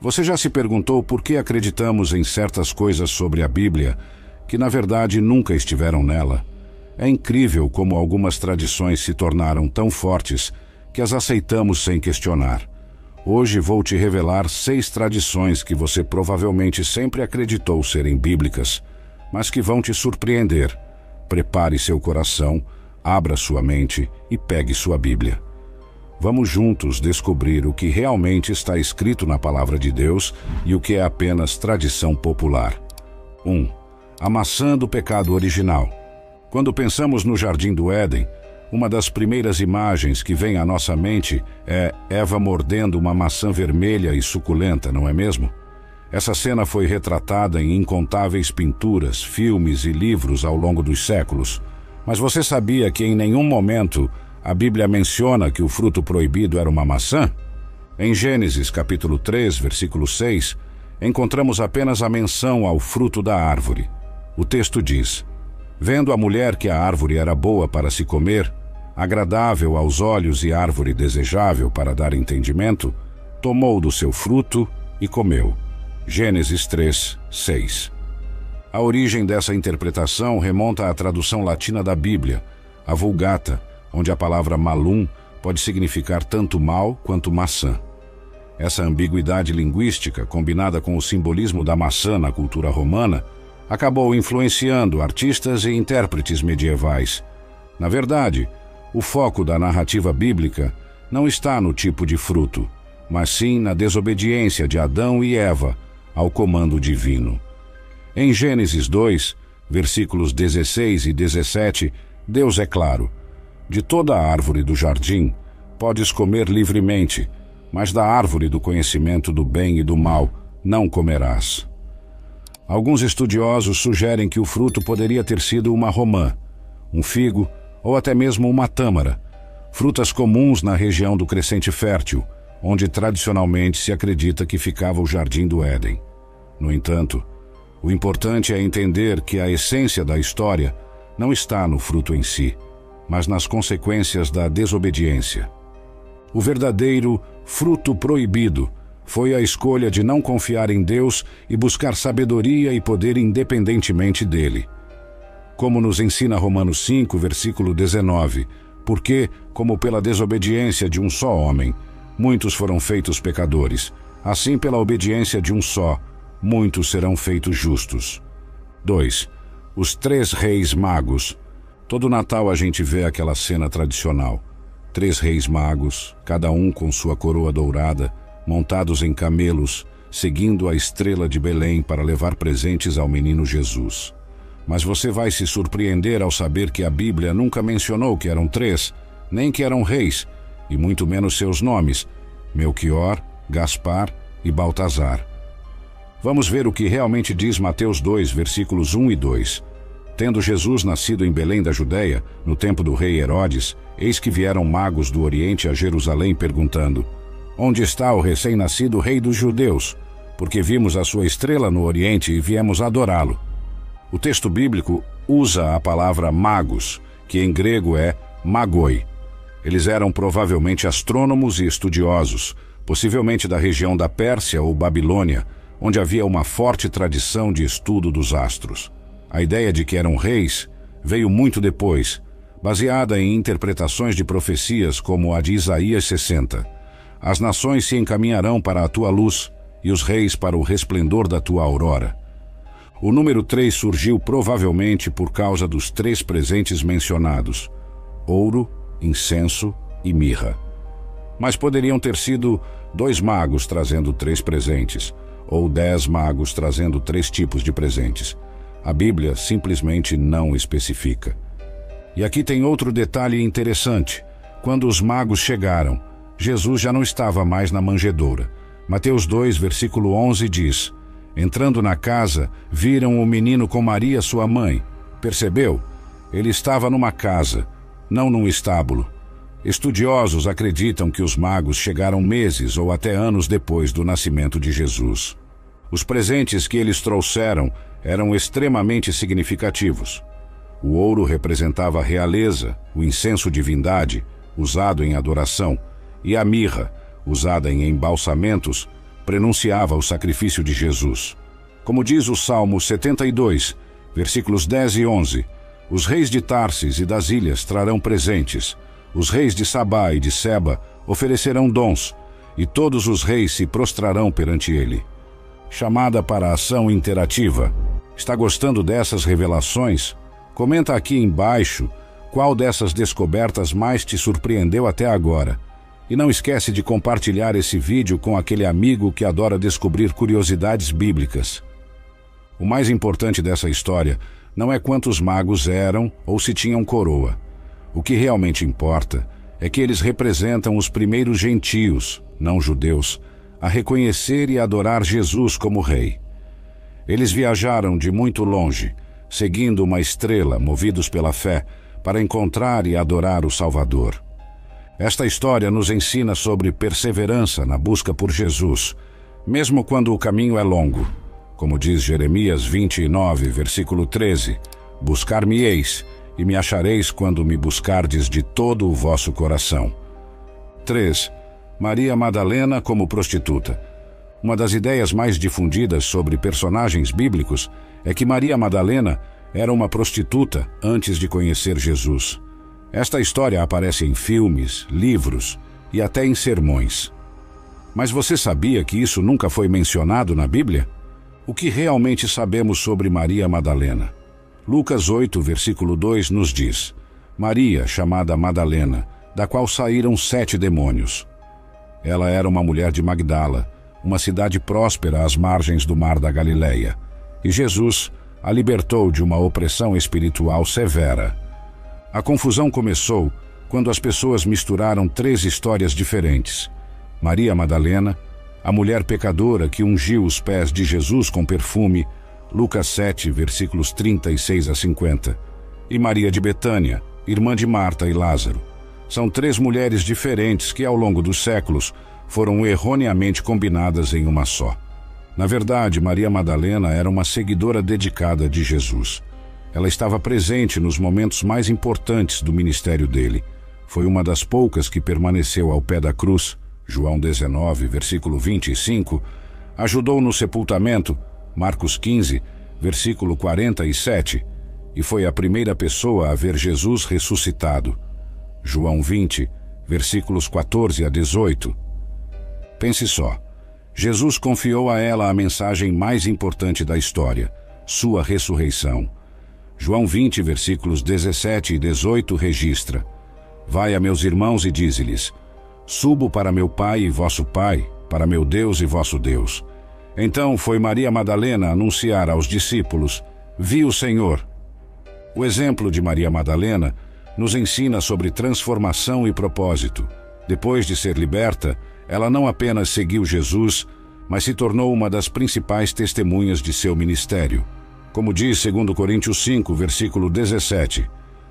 Você já se perguntou por que acreditamos em certas coisas sobre a Bíblia que na verdade nunca estiveram nela? É incrível como algumas tradições se tornaram tão fortes que as aceitamos sem questionar. Hoje vou te revelar 6 tradições que você provavelmente sempre acreditou serem bíblicas, mas que vão te surpreender. Prepare seu coração, abra sua mente e pegue sua Bíblia. Vamos juntos descobrir o que realmente está escrito na Palavra de Deus e o que é apenas tradição popular. 1. A maçã do pecado original. Quando pensamos no Jardim do Éden, uma das primeiras imagens que vem à nossa mente é Eva mordendo uma maçã vermelha e suculenta, não é mesmo? Essa cena foi retratada em incontáveis pinturas, filmes e livros ao longo dos séculos. Mas você sabia que em nenhum momento a Bíblia menciona que o fruto proibido era uma maçã? Em Gênesis capítulo 3, versículo 6, encontramos apenas a menção ao fruto da árvore. O texto diz: vendo a mulher que a árvore era boa para se comer, agradável aos olhos e árvore desejável para dar entendimento, tomou do seu fruto e comeu. Gênesis 3, 6. A origem dessa interpretação remonta à tradução latina da Bíblia, a Vulgata, onde a palavra malum pode significar tanto mal quanto maçã. Essa ambiguidade linguística, combinada com o simbolismo da maçã na cultura romana, acabou influenciando artistas e intérpretes medievais. Na verdade, o foco da narrativa bíblica não está no tipo de fruto, mas sim na desobediência de Adão e Eva ao comando divino. Em Gênesis 2, versículos 16 e 17, Deus é claro: de toda a árvore do jardim podes comer livremente, mas da árvore do conhecimento do bem e do mal não comerás. Alguns estudiosos sugerem que o fruto poderia ter sido uma romã, um figo ou até mesmo uma tâmara, frutas comuns na região do Crescente Fértil, onde tradicionalmente se acredita que ficava o Jardim do Éden. No entanto, o importante é entender que a essência da história não está no fruto em si, mas nas consequências da desobediência. O verdadeiro fruto proibido foi a escolha de não confiar em Deus e buscar sabedoria e poder independentemente dele. Como nos ensina Romanos 5, versículo 19, porque, como pela desobediência de um só homem, muitos foram feitos pecadores, assim pela obediência de um só, muitos serão feitos justos. 2. Os 3 reis magos. Todo Natal a gente vê aquela cena tradicional. 3 reis magos, cada um com sua coroa dourada, montados em camelos, seguindo a estrela de Belém para levar presentes ao menino Jesus. Mas você vai se surpreender ao saber que a Bíblia nunca mencionou que eram 3, nem que eram reis, e muito menos seus nomes, Melquior, Gaspar e Baltazar. Vamos ver o que realmente diz Mateus 2, versículos 1 e 2. Tendo Jesus nascido em Belém da Judéia, no tempo do rei Herodes, eis que vieram magos do Oriente a Jerusalém perguntando: onde está o recém-nascido rei dos judeus? Porque vimos a sua estrela no Oriente e viemos adorá-lo. O texto bíblico usa a palavra magos, que em grego é magoi. Eles eram provavelmente astrônomos e estudiosos, possivelmente da região da Pérsia ou Babilônia, onde havia uma forte tradição de estudo dos astros. A ideia de que eram reis veio muito depois, baseada em interpretações de profecias como a de Isaías 60. As nações se encaminharão para a tua luz e os reis para o resplendor da tua aurora. O número 3 surgiu provavelmente por causa dos 3 presentes mencionados: ouro, incenso e mirra. Mas poderiam ter sido 2 magos trazendo 3 presentes, ou 10 magos trazendo 3 tipos de presentes. A Bíblia simplesmente não especifica. E aqui tem outro detalhe interessante. Quando os magos chegaram, Jesus já não estava mais na manjedoura. Mateus 2, versículo 11 diz: entrando na casa, viram o menino com Maria, sua mãe. Percebeu? Ele estava numa casa, não num estábulo. Estudiosos acreditam que os magos chegaram meses ou até anos depois do nascimento de Jesus. Os presentes que eles trouxeram eram extremamente significativos. O ouro representava a realeza, o incenso divindade, usado em adoração, e a mirra, usada em embalsamentos, prenunciava o sacrifício de Jesus. Como diz o Salmo 72, versículos 10 e 11, os reis de Tarsis e das ilhas trarão presentes, os reis de Sabá e de Seba oferecerão dons, e todos os reis se prostrarão perante ele. Chamada para a ação interativa. Está gostando dessas revelações? Comenta aqui embaixo qual dessas descobertas mais te surpreendeu até agora. E não esquece de compartilhar esse vídeo com aquele amigo que adora descobrir curiosidades bíblicas. O mais importante dessa história não é quantos magos eram ou se tinham coroa. O que realmente importa é que eles representam os primeiros gentios, não judeus, a reconhecer e adorar Jesus como rei. Eles viajaram de muito longe, seguindo uma estrela, movidos pela fé, para encontrar e adorar o Salvador. Esta história nos ensina sobre perseverança na busca por Jesus, mesmo quando o caminho é longo. Como diz Jeremias 29, versículo 13, buscar-me-eis e me achareis quando me buscardes de todo o vosso coração. 3. Maria Madalena como prostituta. Uma das ideias mais difundidas sobre personagens bíblicos é que Maria Madalena era uma prostituta antes de conhecer Jesus. Esta história aparece em filmes, livros e até em sermões. Mas você sabia que isso nunca foi mencionado na Bíblia? O que realmente sabemos sobre Maria Madalena? Lucas 8, versículo 2 nos diz: Maria, chamada Madalena, da qual saíram 7 demônios. Ela era uma mulher de Magdala, uma cidade próspera às margens do mar da Galileia, e Jesus a libertou de uma opressão espiritual severa. A confusão começou quando as pessoas misturaram 3 histórias diferentes. Maria Madalena, a mulher pecadora que ungiu os pés de Jesus com perfume, Lucas 7, versículos 36 a 50, e Maria de Betânia, irmã de Marta e Lázaro. São 3 mulheres diferentes que, ao longo dos séculos, foram erroneamente combinadas em uma só. Na verdade, Maria Madalena era uma seguidora dedicada de Jesus. Ela estava presente nos momentos mais importantes do ministério dele. Foi uma das poucas que permaneceu ao pé da cruz, João 19, versículo 25, ajudou no sepultamento, Marcos 15, versículo 47, e foi a primeira pessoa a ver Jesus ressuscitado, João 20, versículos 14 a 18. Pense só, Jesus confiou a ela a mensagem mais importante da história, sua ressurreição. João 20, versículos 17 e 18 registra: Vai a meus irmãos e dize-lhes: Subo para meu Pai e vosso Pai, para meu Deus e vosso Deus. Então foi Maria Madalena anunciar aos discípulos: Vi o Senhor. O exemplo de Maria Madalena nos ensina sobre transformação e propósito. Depois de ser liberta, ela não apenas seguiu Jesus, mas se tornou uma das principais testemunhas de seu ministério. Como diz 2 Coríntios 5, versículo 17,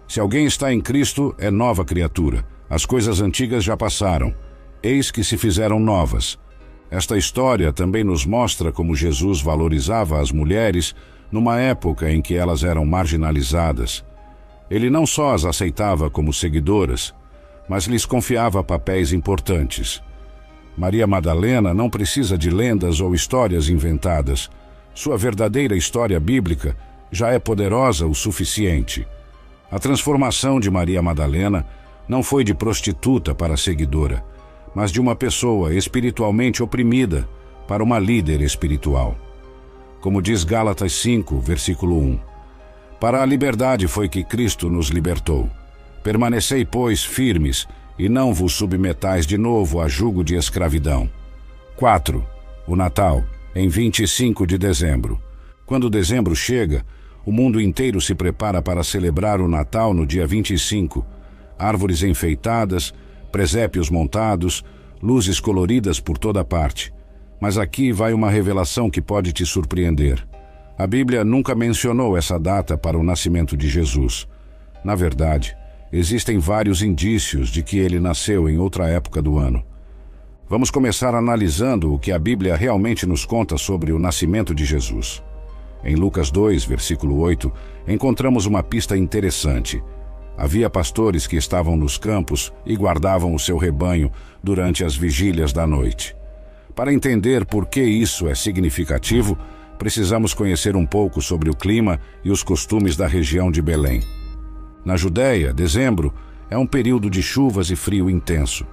Se alguém está em Cristo, é nova criatura. As coisas antigas já passaram, eis que se fizeram novas. Esta história também nos mostra como Jesus valorizava as mulheres numa época em que elas eram marginalizadas. Ele não só as aceitava como seguidoras, mas lhes confiava papéis importantes. Maria Madalena não precisa de lendas ou histórias inventadas. Sua verdadeira história bíblica já é poderosa o suficiente. A transformação de Maria Madalena não foi de prostituta para seguidora, mas de uma pessoa espiritualmente oprimida para uma líder espiritual. Como diz Gálatas 5, versículo 1, Para a liberdade foi que Cristo nos libertou. Permanecei, pois, firmes, e não vos submetais de novo a jugo de escravidão. 4. O Natal, em 25 de dezembro. Quando dezembro chega, o mundo inteiro se prepara para celebrar o Natal no dia 25. Árvores enfeitadas, presépios montados, luzes coloridas por toda parte. Mas aqui vai uma revelação que pode te surpreender. A Bíblia nunca mencionou essa data para o nascimento de Jesus. Na verdade, existem vários indícios de que ele nasceu em outra época do ano. Vamos começar analisando o que a Bíblia realmente nos conta sobre o nascimento de Jesus. Em Lucas 2, versículo 8, encontramos uma pista interessante. Havia pastores que estavam nos campos e guardavam o seu rebanho durante as vigílias da noite. Para entender por que isso é significativo, precisamos conhecer um pouco sobre o clima e os costumes da região de Belém. Na Judéia, dezembro é um período de chuvas e frio intenso.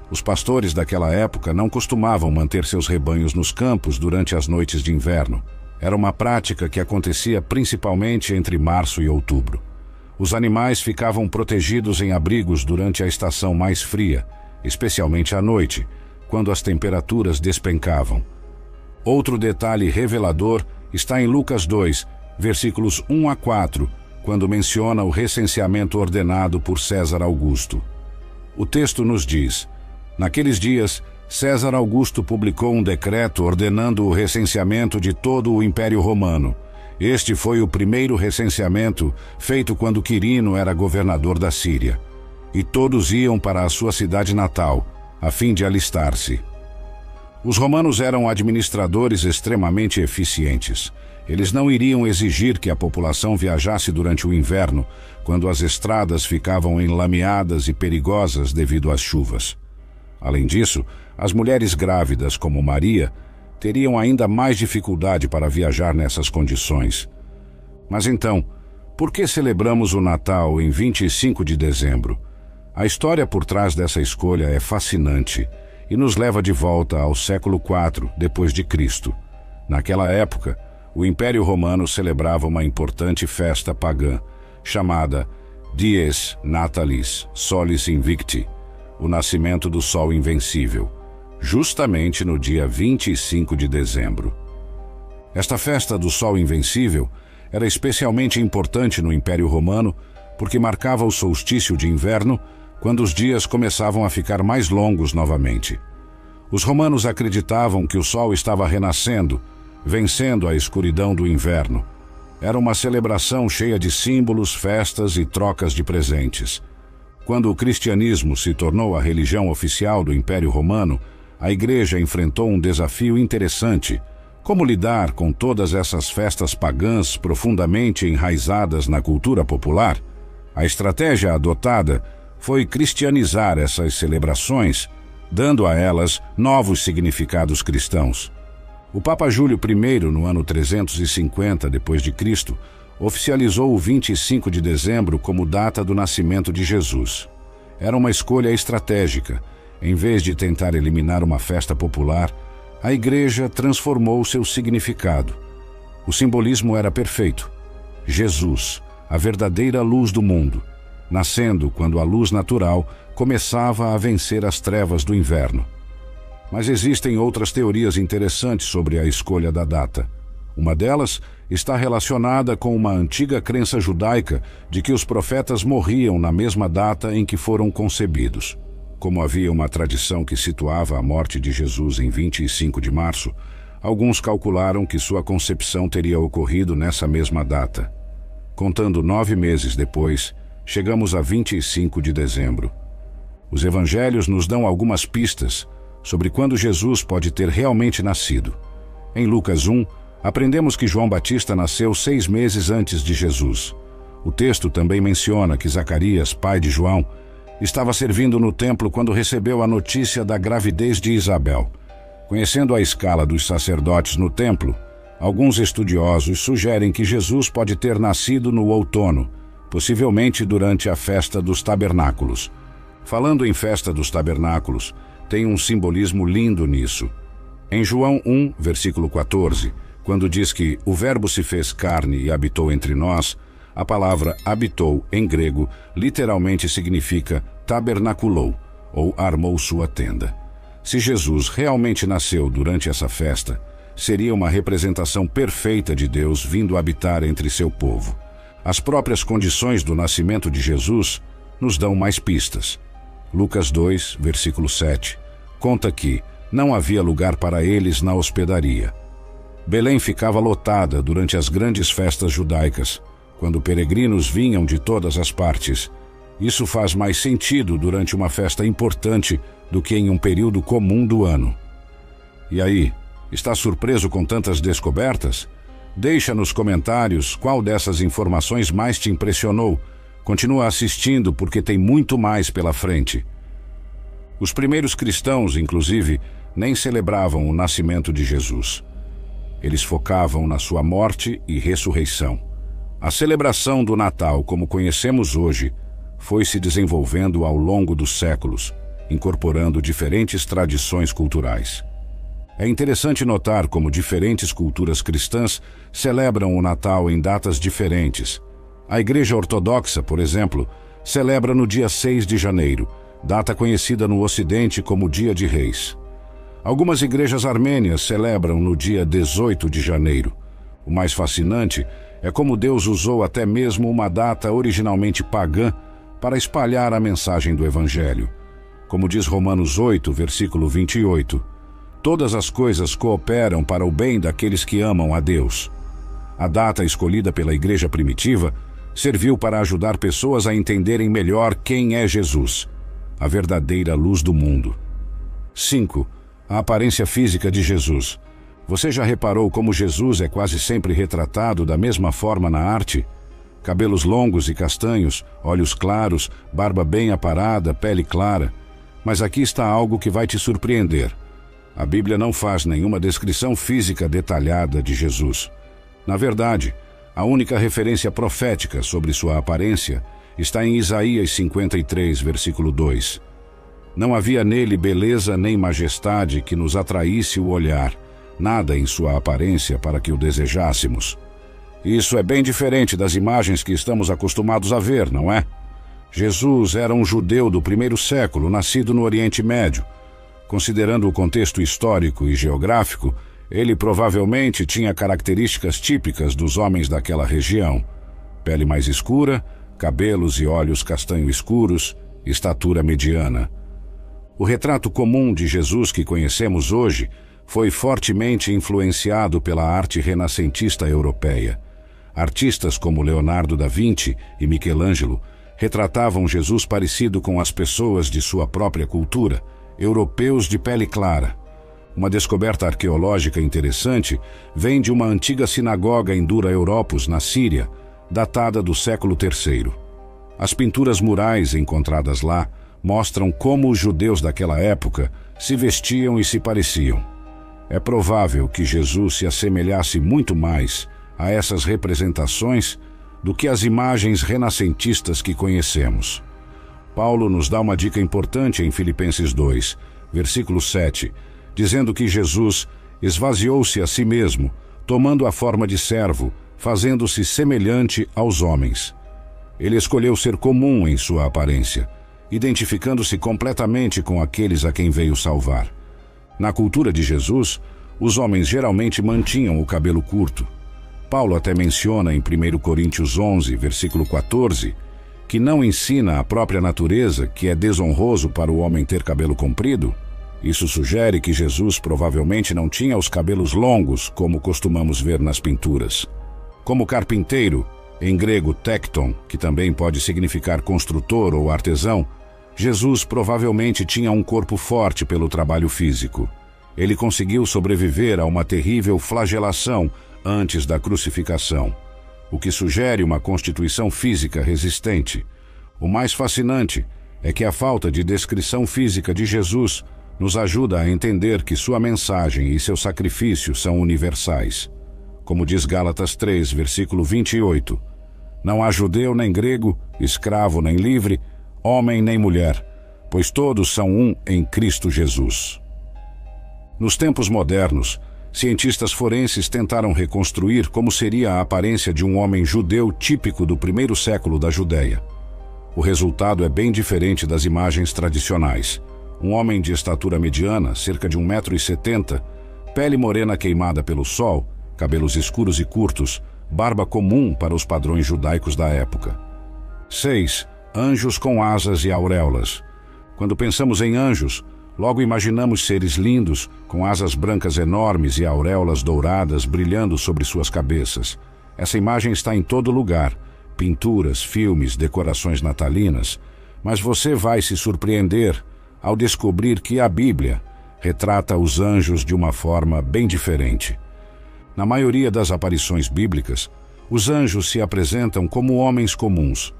Os pastores daquela época não costumavam manter seus rebanhos nos campos durante as noites de inverno. Era uma prática que acontecia principalmente entre março e outubro. Os animais ficavam protegidos em abrigos durante a estação mais fria, especialmente à noite, quando as temperaturas despencavam. Outro detalhe revelador está em Lucas 2, versículos 1 a 4, quando menciona o recenseamento ordenado por César Augusto. O texto nos diz: naqueles dias, César Augusto publicou um decreto ordenando o recenseamento de todo o Império Romano. Este foi o primeiro recenseamento feito quando Quirino era governador da Síria. E todos iam para a sua cidade natal, a fim de alistar-se. Os romanos eram administradores extremamente eficientes. Eles não iriam exigir que a população viajasse durante o inverno, quando as estradas ficavam enlameadas e perigosas devido às chuvas. Além disso, as mulheres grávidas, como Maria, teriam ainda mais dificuldade para viajar nessas condições. Mas então, por que celebramos o Natal em 25 de dezembro? A história por trás dessa escolha é fascinante e nos leva de volta ao século IV depois de Cristo. Naquela época, o Império Romano celebrava uma importante festa pagã, chamada Dies Natalis Solis Invicti, o nascimento do Sol Invencível, justamente no dia 25 de dezembro. Esta festa do Sol Invencível era especialmente importante no Império Romano porque marcava o solstício de inverno, quando os dias começavam a ficar mais longos novamente. Os romanos acreditavam que o Sol estava renascendo, vencendo a escuridão do inverno. Era uma celebração cheia de símbolos, festas e trocas de presentes. Quando o cristianismo se tornou a religião oficial do Império Romano, a Igreja enfrentou um desafio interessante: como lidar com todas essas festas pagãs profundamente enraizadas na cultura popular? A estratégia adotada foi cristianizar essas celebrações, dando a elas novos significados cristãos. O Papa Júlio I, no ano 350 d.C., oficializou o 25 de dezembro como data do nascimento de Jesus. Era uma escolha estratégica. Em vez de tentar eliminar uma festa popular, a Igreja transformou seu significado. O simbolismo era perfeito. Jesus, a verdadeira luz do mundo, nascendo quando a luz natural começava a vencer as trevas do inverno. Mas existem outras teorias interessantes sobre a escolha da data. Uma delas está relacionada com uma antiga crença judaica de que os profetas morriam na mesma data em que foram concebidos. Como havia uma tradição que situava a morte de Jesus em 25 de março, alguns calcularam que sua concepção teria ocorrido nessa mesma data. Contando 9 meses depois, chegamos a 25 de dezembro. Os evangelhos nos dão algumas pistas sobre quando Jesus pode ter realmente nascido. Em Lucas 1, aprendemos que João Batista nasceu 6 meses antes de Jesus. O texto também menciona que Zacarias, pai de João, estava servindo no templo quando recebeu a notícia da gravidez de Isabel. Conhecendo a escala dos sacerdotes no templo, alguns estudiosos sugerem que Jesus pode ter nascido no outono, possivelmente durante a festa dos tabernáculos. Falando em festa dos tabernáculos, tem um simbolismo lindo nisso. Em João 1, versículo 14, quando diz que o Verbo se fez carne e habitou entre nós, a palavra habitou, em grego, literalmente significa tabernaculou, ou armou sua tenda. Se Jesus realmente nasceu durante essa festa, seria uma representação perfeita de Deus vindo habitar entre seu povo. As próprias condições do nascimento de Jesus nos dão mais pistas. Lucas 2, versículo 7, conta que não havia lugar para eles na hospedaria. Belém ficava lotada durante as grandes festas judaicas, quando peregrinos vinham de todas as partes. Isso faz mais sentido durante uma festa importante do que em um período comum do ano. E aí, está surpreso com tantas descobertas? Deixa nos comentários qual dessas informações mais te impressionou. Continua assistindo porque tem muito mais pela frente. Os primeiros cristãos, inclusive, nem celebravam o nascimento de Jesus. Eles focavam na sua morte e ressurreição. A celebração do Natal, como conhecemos hoje, foi se desenvolvendo ao longo dos séculos, incorporando diferentes tradições culturais. É interessante notar como diferentes culturas cristãs celebram o Natal em datas diferentes. A Igreja Ortodoxa, por exemplo, celebra no dia 6 de janeiro, data conhecida no Ocidente como Dia de Reis. Algumas igrejas armênias celebram no dia 18 de janeiro. O mais fascinante é como Deus usou até mesmo uma data originalmente pagã para espalhar a mensagem do Evangelho. Como diz Romanos 8, versículo 28, todas as coisas cooperam para o bem daqueles que amam a Deus. A data escolhida pela igreja primitiva serviu para ajudar pessoas a entenderem melhor quem é Jesus, a verdadeira luz do mundo. 5. A aparência física de Jesus. Você já reparou como Jesus é quase sempre retratado da mesma forma na arte? Cabelos longos e castanhos, olhos claros, barba bem aparada, pele clara. Mas aqui está algo que vai te surpreender. A Bíblia não faz nenhuma descrição física detalhada de Jesus. Na verdade, a única referência profética sobre sua aparência está em Isaías 53, versículo 2. Não havia nele beleza nem majestade que nos atraísse o olhar, nada em sua aparência para que o desejássemos. Isso é bem diferente das imagens que estamos acostumados a ver, não é? Jesus era um judeu do primeiro século, nascido no Oriente Médio. Considerando o contexto histórico e geográfico, ele provavelmente tinha características típicas dos homens daquela região: pele mais escura, cabelos e olhos castanho escuros, estatura mediana. O retrato comum de Jesus que conhecemos hoje foi fortemente influenciado pela arte renascentista europeia. Artistas como Leonardo da Vinci e Michelangelo retratavam Jesus parecido com as pessoas de sua própria cultura, europeus de pele clara. Uma descoberta arqueológica interessante vem de uma antiga sinagoga em Dura Europos, na Síria, datada do século III. As pinturas murais encontradas lá mostram como os judeus daquela época se vestiam e se pareciam. É provável que Jesus se assemelhasse muito mais a essas representações do que as imagens renascentistas que conhecemos. Paulo nos dá uma dica importante em Filipenses 2, versículo 7, dizendo que Jesus esvaziou-se a si mesmo, tomando a forma de servo, fazendo-se semelhante aos homens. Ele escolheu ser comum em sua aparência, identificando-se completamente com aqueles a quem veio salvar. Na cultura de Jesus, os homens geralmente mantinham o cabelo curto. Paulo até menciona em 1 Coríntios 11, versículo 14, que não ensina a própria natureza que é desonroso para o homem ter cabelo comprido. Isso sugere que Jesus provavelmente não tinha os cabelos longos, como costumamos ver nas pinturas. Como carpinteiro, em grego tekton, que também pode significar construtor ou artesão, Jesus provavelmente tinha um corpo forte pelo trabalho físico. Ele conseguiu sobreviver a uma terrível flagelação antes da crucificação, o que sugere uma constituição física resistente. O mais fascinante é que a falta de descrição física de Jesus nos ajuda a entender que sua mensagem e seu sacrifício são universais. Como diz Gálatas 3, versículo 28, não há judeu nem grego, escravo nem livre, homem nem mulher, pois todos são um em Cristo Jesus. Nos tempos modernos, cientistas forenses tentaram reconstruir como seria a aparência de um homem judeu típico do primeiro século da Judéia. O resultado é bem diferente das imagens tradicionais. Um homem de estatura mediana, cerca de 1,70 m, pele morena queimada pelo sol, cabelos escuros e curtos, barba comum para os padrões judaicos da época. 6. Anjos com asas e auréolas. Quando pensamos em anjos, logo imaginamos seres lindos, com asas brancas enormes e auréolas douradas brilhando sobre suas cabeças. Essa imagem está em todo lugar, pinturas, filmes, decorações natalinas, mas você vai se surpreender ao descobrir que a Bíblia retrata os anjos de uma forma bem diferente. Na maioria das aparições bíblicas, os anjos se apresentam como homens comuns.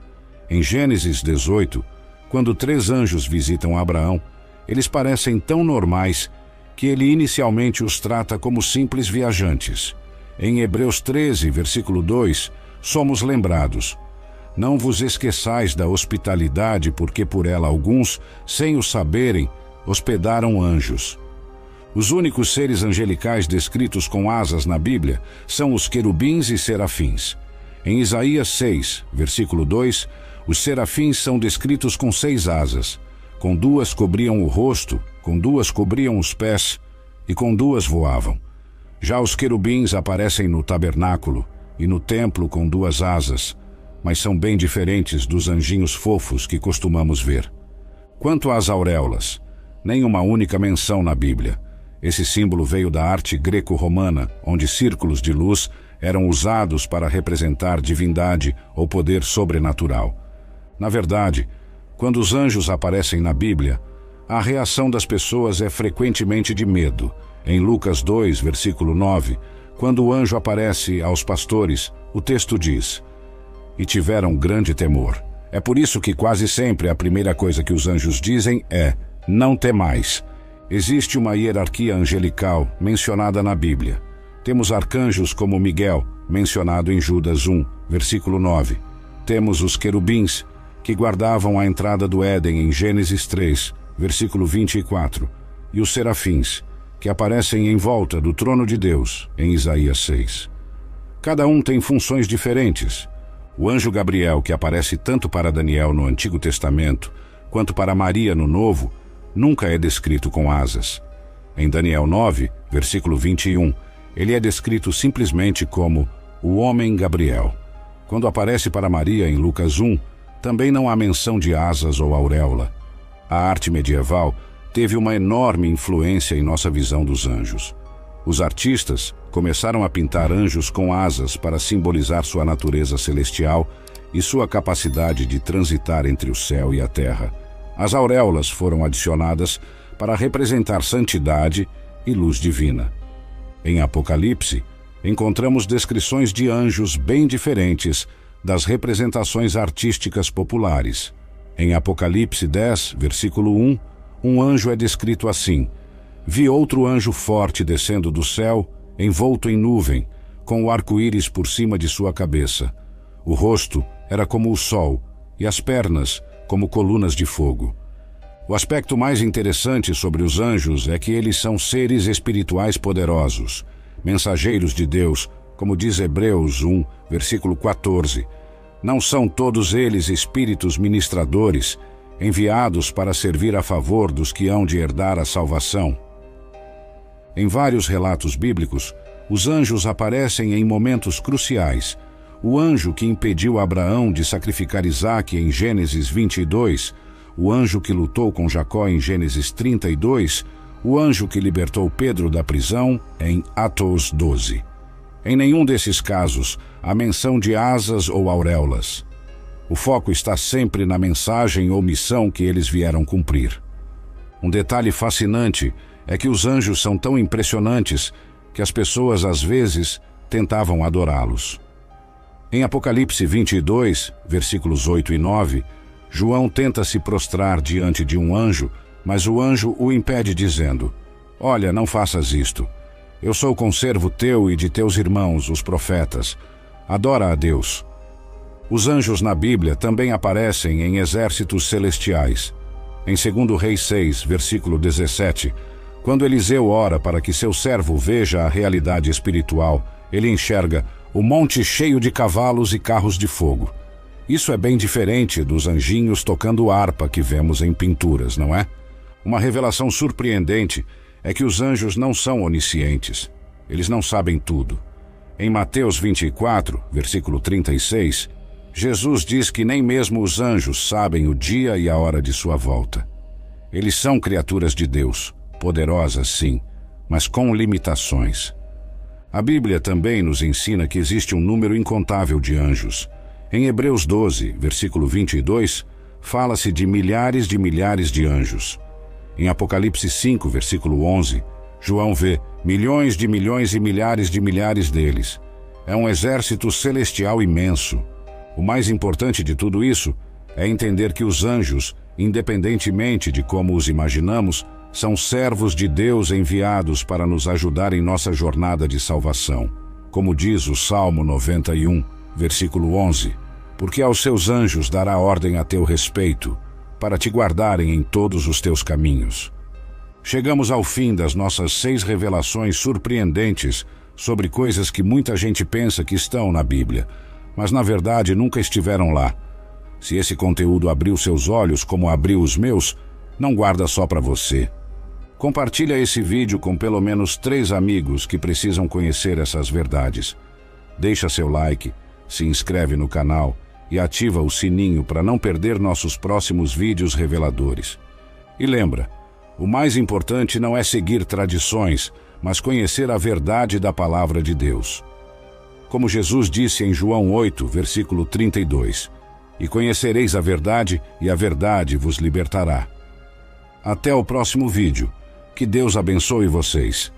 Em Gênesis 18, quando 3 anjos visitam Abraão, eles parecem tão normais que ele inicialmente os trata como simples viajantes. Em Hebreus 13, versículo 2, somos lembrados: não vos esqueçais da hospitalidade, porque por ela alguns, sem o saberem, hospedaram anjos. Os únicos seres angelicais descritos com asas na Bíblia são os querubins e serafins. Em Isaías 6, versículo 2, os serafins são descritos com 6 asas. Com 2 cobriam o rosto, com 2 cobriam os pés e com 2 voavam. Já os querubins aparecem no tabernáculo e no templo com 2 asas, mas são bem diferentes dos anjinhos fofos que costumamos ver. Quanto às auréolas, nem uma única menção na Bíblia. Esse símbolo veio da arte greco-romana, onde círculos de luz eram usados para representar divindade ou poder sobrenatural. Na verdade, quando os anjos aparecem na Bíblia, a reação das pessoas é frequentemente de medo. Em Lucas 2, versículo 9, quando o anjo aparece aos pastores, o texto diz: e tiveram grande temor. É por isso que quase sempre a primeira coisa que os anjos dizem é: não temais. Existe uma hierarquia angelical mencionada na Bíblia. Temos arcanjos como Miguel, mencionado em Judas 1, versículo 9. Temos os querubins, que guardavam a entrada do Éden em Gênesis 3, versículo 24, e os serafins, que aparecem em volta do trono de Deus, em Isaías 6. Cada um tem funções diferentes. O anjo Gabriel, que aparece tanto para Daniel no Antigo Testamento, quanto para Maria no Novo, nunca é descrito com asas. Em Daniel 9, versículo 21, ele é descrito simplesmente como o homem Gabriel. Quando aparece para Maria em Lucas 1, também não há menção de asas ou auréola. A arte medieval teve uma enorme influência em nossa visão dos anjos. Os artistas começaram a pintar anjos com asas para simbolizar sua natureza celestial e sua capacidade de transitar entre o céu e a terra. As auréolas foram adicionadas para representar santidade e luz divina. Em Apocalipse, encontramos descrições de anjos bem diferentes das representações artísticas populares. Em Apocalipse 10, versículo 1, um anjo é descrito assim: vi outro anjo forte descendo do céu, envolto em nuvem, com o arco-íris por cima de sua cabeça. O rosto era como o sol, e as pernas como colunas de fogo. O aspecto mais interessante sobre os anjos é que eles são seres espirituais poderosos, mensageiros de Deus, como diz Hebreus 1, versículo 14. Não são todos eles espíritos ministradores, enviados para servir a favor dos que hão de herdar a salvação? Em vários relatos bíblicos, os anjos aparecem em momentos cruciais. O anjo que impediu Abraão de sacrificar Isaque em Gênesis 22, o anjo que lutou com Jacó em Gênesis 32, o anjo que libertou Pedro da prisão em Atos 12. Em nenhum desses casos há menção de asas ou auréolas. O foco está sempre na mensagem ou missão que eles vieram cumprir. Um detalhe fascinante é que os anjos são tão impressionantes que as pessoas às vezes tentavam adorá-los. Em Apocalipse 22, versículos 8 e 9, João tenta se prostrar diante de um anjo, mas o anjo o impede dizendo: olha, não faças isto. Eu sou conservo teu e de teus irmãos, os profetas. Adora a Deus. Os anjos na Bíblia também aparecem em exércitos celestiais. Em 2 Reis 6, versículo 17, quando Eliseu ora para que seu servo veja a realidade espiritual, ele enxerga o monte cheio de cavalos e carros de fogo. Isso é bem diferente dos anjinhos tocando harpa que vemos em pinturas, não é? Uma revelação surpreendente é que os anjos não são oniscientes. Eles não sabem tudo. Em Mateus 24, versículo 36, Jesus diz que nem mesmo os anjos sabem o dia e a hora de sua volta. Eles são criaturas de Deus, poderosas sim, mas com limitações. A Bíblia também nos ensina que existe um número incontável de anjos. Em Hebreus 12, versículo 22, fala-se de milhares de anjos. Em Apocalipse 5, versículo 11, João vê milhões e milhares deles. É um exército celestial imenso. O mais importante de tudo isso é entender que os anjos, independentemente de como os imaginamos, São servos de Deus enviados para nos ajudar em nossa jornada de salvação. Como diz o Salmo 91, versículo 11, porque aos seus anjos dará ordem a teu respeito, para te guardarem em todos os teus caminhos. Chegamos ao fim das nossas 6 revelações surpreendentes sobre coisas que muita gente pensa que estão na Bíblia, mas na verdade nunca estiveram lá. Se esse conteúdo abriu seus olhos como abriu os meus, não guarda só para você. Compartilha esse vídeo com pelo menos 3 amigos que precisam conhecer essas verdades. Deixa seu like, se inscreve no canal e ativa o sininho para não perder nossos próximos vídeos reveladores. E lembra, o mais importante não é seguir tradições, mas conhecer a verdade da palavra de Deus. Como Jesus disse em João 8, versículo 32, e conhecereis a verdade, e a verdade vos libertará. Até o próximo vídeo. Que Deus abençoe vocês.